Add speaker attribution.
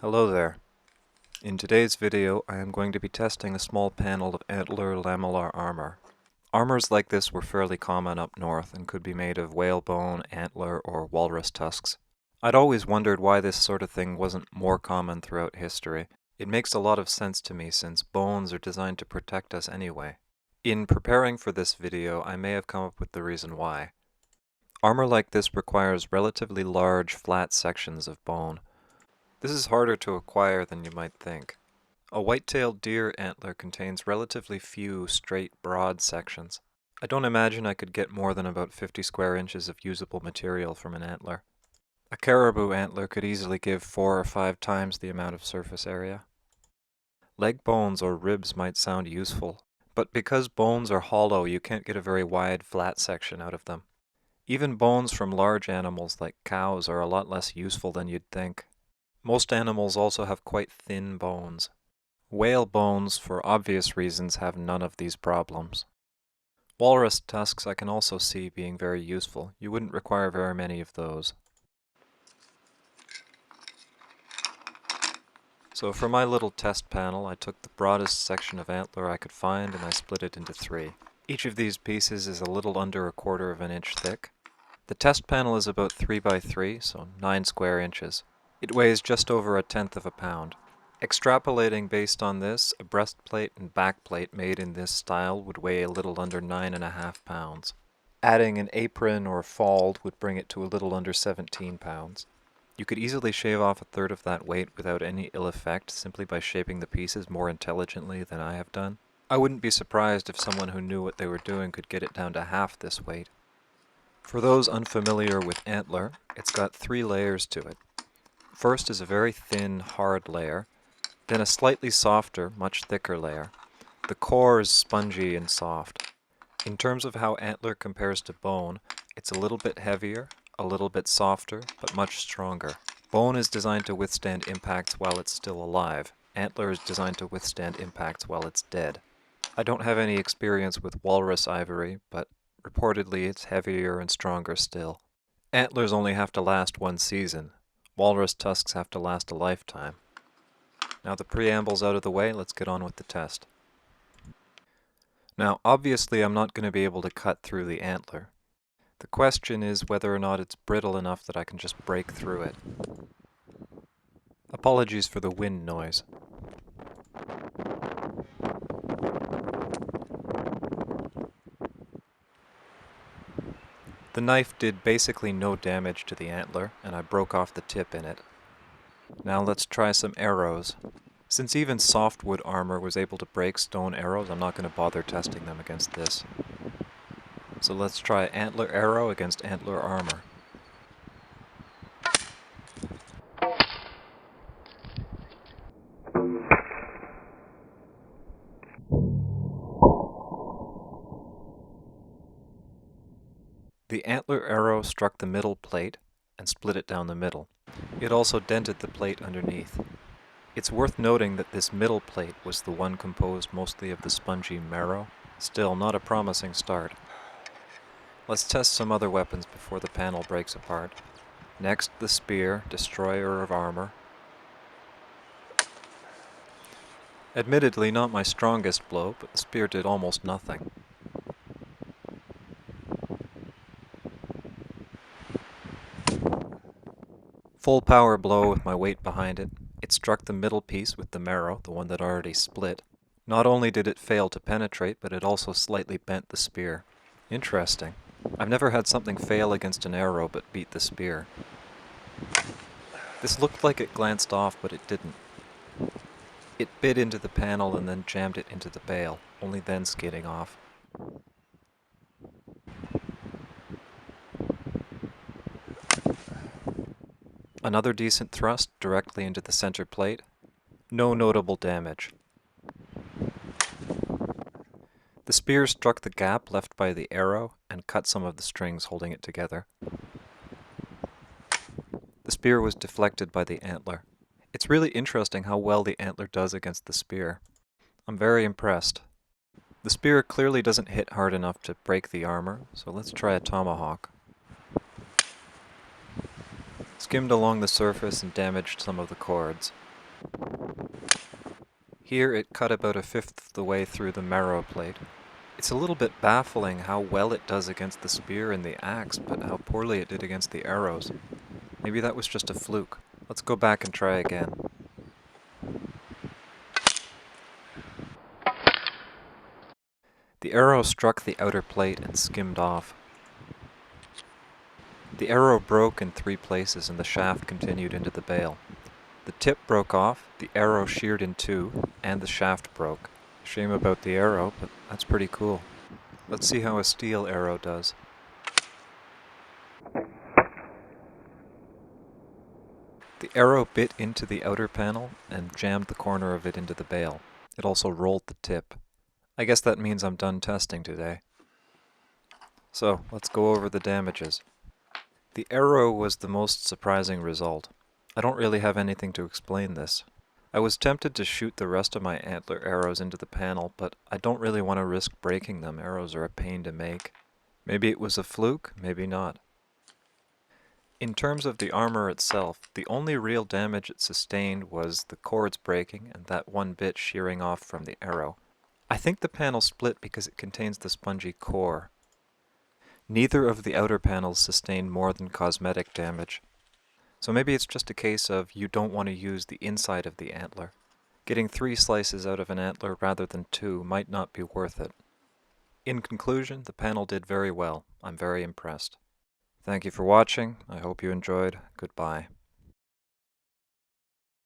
Speaker 1: Hello there. In today's video, I am going to be testing a small panel of Antler lamellar armor. Armors like this were fairly common up north and could be made of whalebone, antler, or walrus tusks. I'd always wondered why this sort of thing wasn't more common throughout history. It makes a lot of sense to me since bones are designed to protect us anyway. In preparing for this video, I may have come up with the reason why. Armor like this requires relatively large, flat sections of bone. This is harder to acquire than you might think. A white-tailed deer antler contains relatively few straight, broad sections. I don't imagine I could get more than about 50 square inches of usable material from an antler. A caribou antler could easily give 4 or 5 times the amount of surface area. Leg bones or ribs might sound useful, but because bones are hollow, you can't get a very wide, flat section out of them. Even bones from large animals like cows are a lot less useful than you'd think. Most animals also have quite thin bones. Whale bones, for obvious reasons, have none of these problems. Walrus tusks I can also see being very useful. You wouldn't require very many of those. So for my little test panel, I took the broadest section of antler I could find and I split it into 3. Each of these pieces is a little under 1/4 of an inch thick. The test panel is about 3 by 3, so 9 square inches. It weighs just over 1/10 of a pound. Extrapolating based on this, a breastplate and backplate made in this style would weigh a little under 9.5 pounds. Adding an apron or fald would bring it to a little under 17 pounds. You could easily shave off 1/3 of that weight without any ill effect simply by shaping the pieces more intelligently than I have done. I wouldn't be surprised if someone who knew what they were doing could get it down to half this weight. For those unfamiliar with antler, it's got 3 layers to it. First is a very thin, hard layer, then a slightly softer, much thicker layer. The core is spongy and soft. In terms of how antler compares to bone, it's a little bit heavier, a little bit softer, but much stronger. Bone is designed to withstand impacts while it's still alive. Antler is designed to withstand impacts while it's dead. I don't have any experience with walrus ivory, but reportedly it's heavier and stronger still. Antlers only have to last 1 season. Walrus tusks have to last a lifetime. Now the preamble's out of the way, let's get on with the test. Now obviously I'm not going to be able to cut through the antler. The question is whether or not it's brittle enough that I can just break through it. Apologies for the wind noise. The knife did basically no damage to the antler, and I broke off the tip in it. Now let's try some arrows. Since even softwood armor was able to break stone arrows, I'm not going to bother testing them against this. So let's try antler arrow against antler armor. The antler arrow struck the middle plate and split it down the middle. It also dented the plate underneath. It's worth noting that this middle plate was the one composed mostly of the spongy marrow. Still, not a promising start. Let's test some other weapons before the panel breaks apart. Next, the spear, destroyer of armor. Admittedly, not my strongest blow, but the spear did almost nothing. Full power blow with my weight behind it. It struck the middle piece with the marrow, the one that already split. Not only did it fail to penetrate, but it also slightly bent the spear. Interesting. I've never had something fail against an arrow but beat the spear. This looked like it glanced off, but it didn't. It bit into the panel and then jammed it into the bale, only then skidding off. Another decent thrust directly into the center plate. No notable damage. The spear struck the gap left by the arrow and cut some of the strings holding it together. The spear was deflected by the antler. It's really interesting how well the antler does against the spear. I'm very impressed. The spear clearly doesn't hit hard enough to break the armor, so let's try a tomahawk. Skimmed along the surface and damaged some of the cords. Here it cut about a fifth of the way through the marrow plate. It's a little bit baffling how well it does against the spear and the axe, but how poorly it did against the arrows. Maybe that was just a fluke. Let's go back and try again. The arrow struck the outer plate and skimmed off. The arrow broke in 3 places and the shaft continued into the bale. The tip broke off, the arrow sheared in 2, and the shaft broke. Shame about the arrow, but that's pretty cool. Let's see how a steel arrow does. The arrow bit into the outer panel and jammed the corner of it into the bale. It also rolled the tip. I guess that means I'm done testing today. So, let's go over the damages. The arrow was the most surprising result. I don't really have anything to explain this. I was tempted to shoot the rest of my antler arrows into the panel, but I don't really want to risk breaking them. Arrows are a pain to make. Maybe it was a fluke, maybe not. In terms of the armor itself, the only real damage it sustained was the cords breaking and that one bit shearing off from the arrow. I think the panel split because it contains the spongy core. Neither of the outer panels sustained more than cosmetic damage. So maybe it's just a case of you don't want to use the inside of the antler. Getting 3 slices out of an antler rather than 2 might not be worth it. In conclusion, the panel did very well. I'm very impressed. Thank you for watching. I hope you enjoyed. Goodbye.